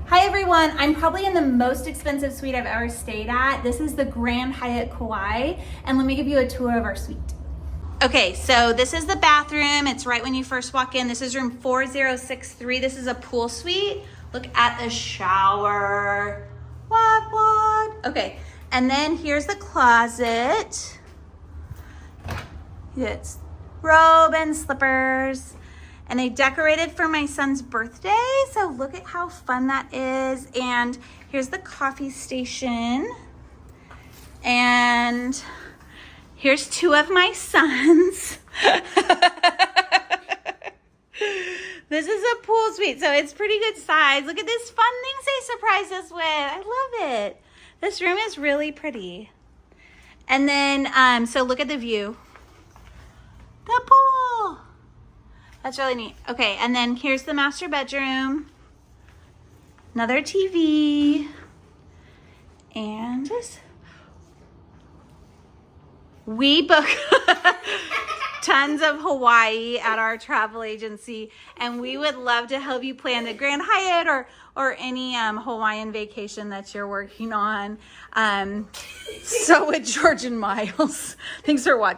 Hi everyone, I'm probably in the most expensive suite I've ever stayed at. This is the Grand Hyatt Kauai, and let me give you a tour of our suite. Okay, so this is the bathroom. It's right when you first walk in. This is room 4063. This is a pool suite. Look at the shower. What? Okay, and then here's the closet. It's robe and slippers. And they decorated for my son's birthday. So look at how fun that is. And here's the coffee station. And here's two of my sons. This is a pool suite, so it's pretty good size. Look at this fun things they surprised us with. I love it. This room is really pretty. And then, so look at the view. The pool. That's really neat. Okay, and then here's the master bedroom. Another TV. And just... We book tons of Hawaii at our travel agency, and we would love to help you plan the Grand Hyatt or any Hawaiian vacation that you're working on. So with George and Miles. Thanks for watching.